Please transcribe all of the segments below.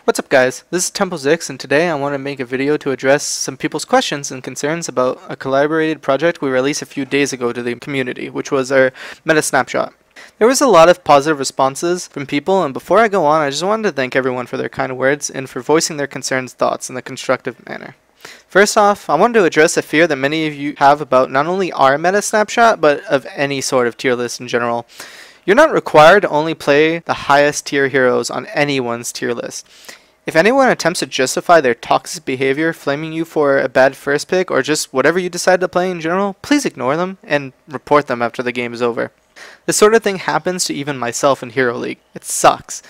What's up guys, this is Zixz and today I want to make a video to address some people's questions and concerns about a collaborated project we released a few days ago to the community, which was our Meta Snapshot. There was a lot of positive responses from people, and before I go on, I just wanted to thank everyone for their kind words and for voicing their concerns and thoughts in a constructive manner. First off, I wanted to address a fear that many of you have about not only our Meta Snapshot, but of any sort of tier list in general. You're not required to only play the highest tier heroes on anyone's tier list. If anyone attempts to justify their toxic behavior, flaming you for a bad first pick, or just whatever you decide to play in general, please ignore them and report them after the game is over. This sort of thing happens to even myself in Hero League. It sucks.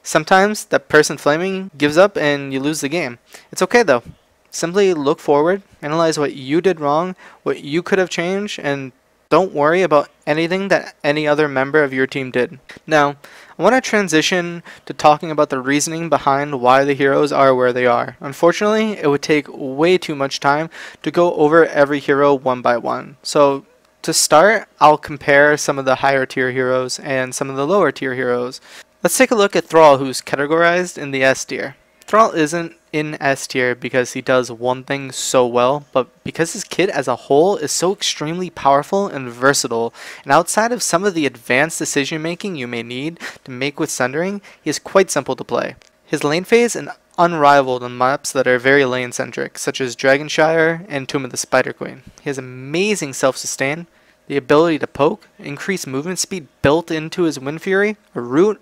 Sometimes that person flaming gives up and you lose the game. It's okay though. Simply look forward, analyze what you did wrong, what you could have changed, and don't worry about anything that any other member of your team did. Now, I want to transition to talking about the reasoning behind why the heroes are where they are. Unfortunately, it would take way too much time to go over every hero one by one. So, to start, I'll compare some of the higher tier heroes and some of the lower tier heroes. Let's take a look at Thrall, who's categorized in the S tier. Thrall isn't in S tier because he does one thing so well, but because his kit as a whole is so extremely powerful and versatile, and outside of some of the advanced decision making you may need to make with Sundering, he is quite simple to play. His lane phase is unrivaled on maps that are very lane centric, such as Dragonshire and Tomb of the Spider Queen. He has amazing self-sustain, the ability to poke, increased movement speed built into his Wind Fury, a root,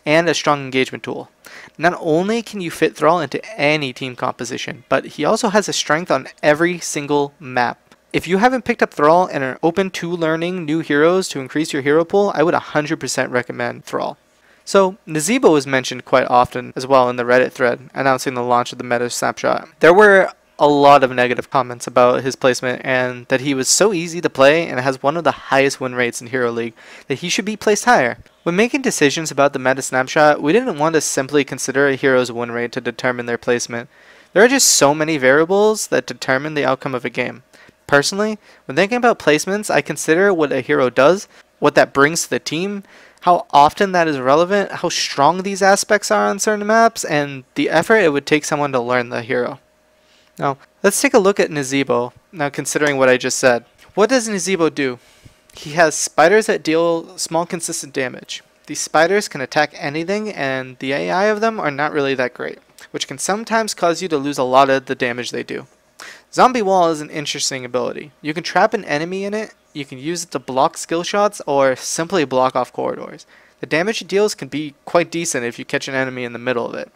and a strong engagement tool. Not only can you fit Thrall into any team composition, but he also has a strength on every single map. If you haven't picked up Thrall and are open to learning new heroes to increase your hero pool, I would 100% recommend Thrall. So, Nazeebo was mentioned quite often as well in the Reddit thread announcing the launch of the Meta Snapshot. There were a lot of negative comments about his placement and that he was so easy to play and has one of the highest win rates in Hero League that he should be placed higher. When making decisions about the Meta Snapshot, we didn't want to simply consider a hero's win rate to determine their placement. There are just so many variables that determine the outcome of a game. Personally, when thinking about placements, I consider what a hero does, what that brings to the team, how often that is relevant, how strong these aspects are on certain maps, and the effort it would take someone to learn the hero. Now, let's take a look at Nazeebo, now considering what I just said. What does Nazeebo do? He has spiders that deal small consistent damage. These spiders can attack anything and the AI of them are not really that great, which can sometimes cause you to lose a lot of the damage they do. Zombie Wall is an interesting ability. You can trap an enemy in it, you can use it to block skill shots, or simply block off corridors. The damage it deals can be quite decent if you catch an enemy in the middle of it.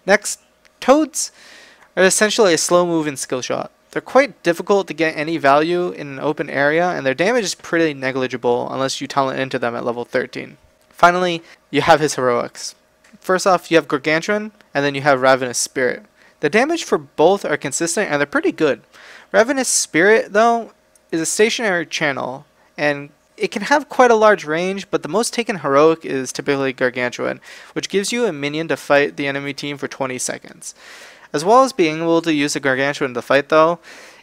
Next, Toads are essentially a slow moving skill shot. They're quite difficult to get any value in an open area, and their damage is pretty negligible unless you talent into them at level 13. Finally, you have his heroics. First off, you have Gargantuan, and then you have Ravenous Spirit. The damage for both are consistent and they're pretty good. Ravenous Spirit, though, is a stationary channel, and it can have quite a large range, but the most taken heroic is typically Gargantuan, which gives you a minion to fight the enemy team for 20 seconds. As well as being able to use the Gargantuan to fight though,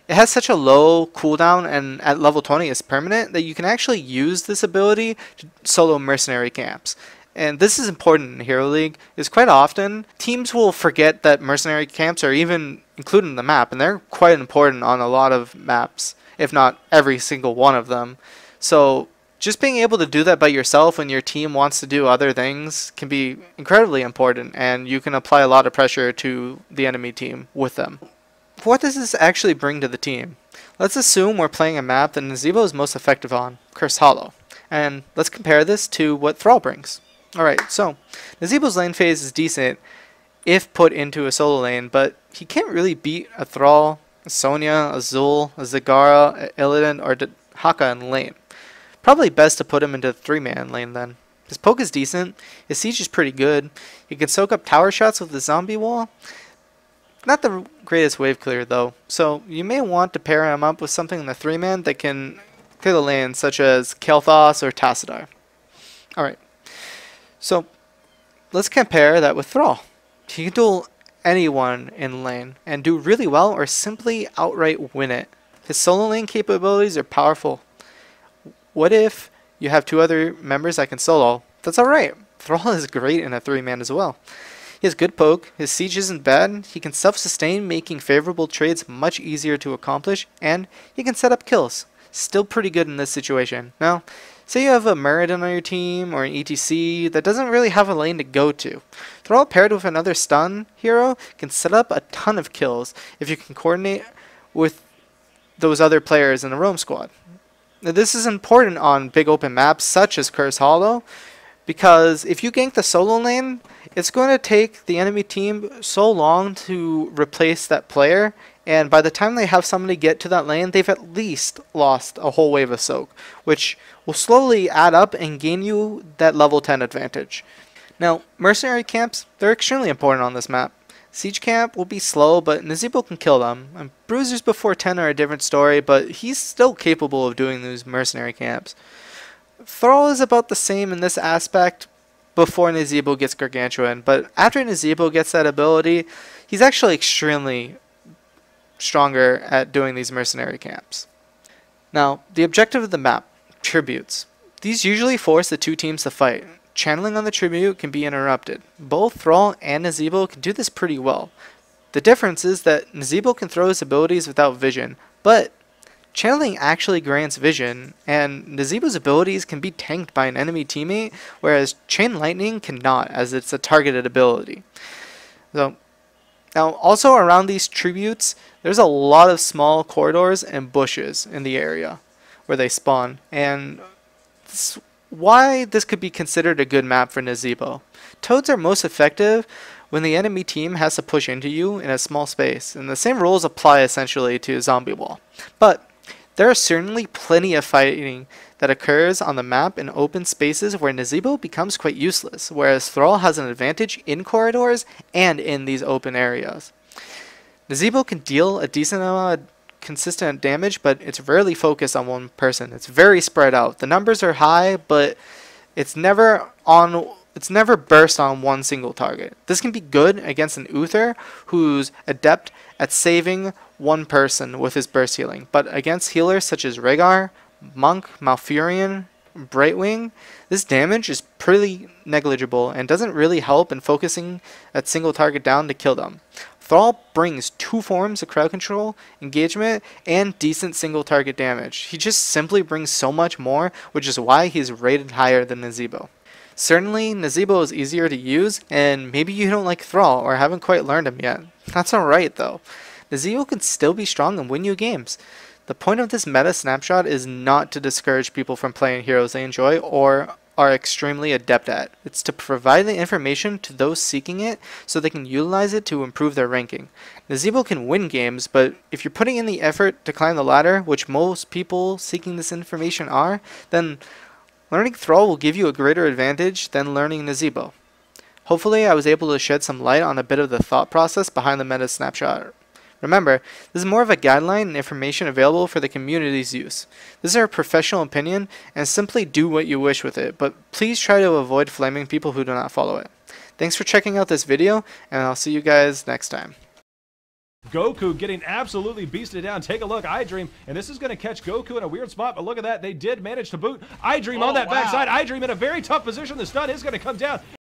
it has such a low cooldown and at level 20 is permanent that you can actually use this ability to solo mercenary camps. And this is important in Hero League, is quite often teams will forget that mercenary camps are even included in the map, and they're quite important on a lot of maps, if not every single one of them. So just being able to do that by yourself when your team wants to do other things can be incredibly important, and you can apply a lot of pressure to the enemy team with them. What does this actually bring to the team? Let's assume we're playing a map that Nazeebo is most effective on, Cursed Hollow, and let's compare this to what Thrall brings. Alright, so Nazeebo's lane phase is decent if put into a solo lane, but he can't really beat a Thrall, a Sonya, a Zul, a Zagara, a Illidan, or Haka in lane. Probably best to put him into 3-man lane then. His poke is decent, his siege is pretty good, he can soak up tower shots with the zombie wall. Not the greatest wave clear though, so you may want to pair him up with something in the 3-man that can clear the lane, such as Kael'thas or Tassadar. Alright, so let's compare that with Thrall. He can duel anyone in lane and do really well or simply outright win it. His solo lane capabilities are powerful. What if you have two other members that can solo? That's alright. Thrall is great in a 3-man as well. He has good poke, his siege isn't bad, he can self-sustain, making favorable trades much easier to accomplish, and he can set up kills. Still pretty good in this situation. Now, say you have a myriad on your team or an ETC that doesn't really have a lane to go to. Thrall paired with another stun hero can set up a ton of kills if you can coordinate with those other players in the roam squad. Now, this is important on big open maps such as Curse Hollow, because if you gank the solo lane, it's going to take the enemy team so long to replace that player, and by the time they have somebody get to that lane, they've at least lost a whole wave of soak, which will slowly add up and gain you that level 10 advantage. Now, mercenary camps, they're extremely important on this map. Siege camp will be slow, but Nazeebo can kill them. And bruisers before 10 are a different story, but he's still capable of doing these mercenary camps. Thrall is about the same in this aspect before Nazeebo gets Gargantuan, but after Nazeebo gets that ability, he's actually extremely stronger at doing these mercenary camps. Now, the objective of the map, tributes. These usually force the two teams to fight. Channeling on the tribute can be interrupted. Both Thrall and Nazeebo can do this pretty well. The difference is that Nazeebo can throw his abilities without vision, but channeling actually grants vision, and Nazeebo's abilities can be tanked by an enemy teammate, whereas Chain Lightning cannot, as it's a targeted ability. So, now also around these tributes, there's a lot of small corridors and bushes in the area where they spawn, and why this could be considered a good map for Nazeebo. Toads are most effective when the enemy team has to push into you in a small space, and the same rules apply essentially to Zombie Wall. But there are certainly plenty of fighting that occurs on the map in open spaces where Nazeebo becomes quite useless, whereas Thrall has an advantage in corridors and in these open areas. Nazeebo can deal a decent amount of consistent damage, but it's rarely focused on one person. It's very spread out. The numbers are high, but it's never burst on one single target. This can be good against an Uther who's adept at saving one person with his burst healing, but against healers such as Rhaegar, Monk, Malfurion, Brightwing, this damage is pretty negligible and doesn't really help in focusing a single target down to kill them. Thrall brings two forms of crowd control, engagement, and decent single target damage. He just simply brings so much more, which is why he's rated higher than Nazeebo. Certainly, Nazeebo is easier to use, and maybe you don't like Thrall or haven't quite learned him yet. That's alright though. Nazeebo can still be strong and win you games. The point of this meta snapshot is not to discourage people from playing heroes they enjoy or are extremely adept at. It's to provide the information to those seeking it so they can utilize it to improve their ranking. Nazeebo can win games, but if you're putting in the effort to climb the ladder, which most people seeking this information are, then learning Thrall will give you a greater advantage than learning Nazeebo. Hopefully I was able to shed some light on a bit of the thought process behind the meta snapshot. Remember, this is more of a guideline and information available for the community's use. This is our professional opinion, and simply do what you wish with it, but please try to avoid flaming people who do not follow it. Thanks for checking out this video, and I'll see you guys next time. Goku getting absolutely beasted down. Take a look, iDream, and this is going to catch Goku in a weird spot, but look at that. They did manage to boot iDream on that backside. iDream in a very tough position. The stun is going to come down.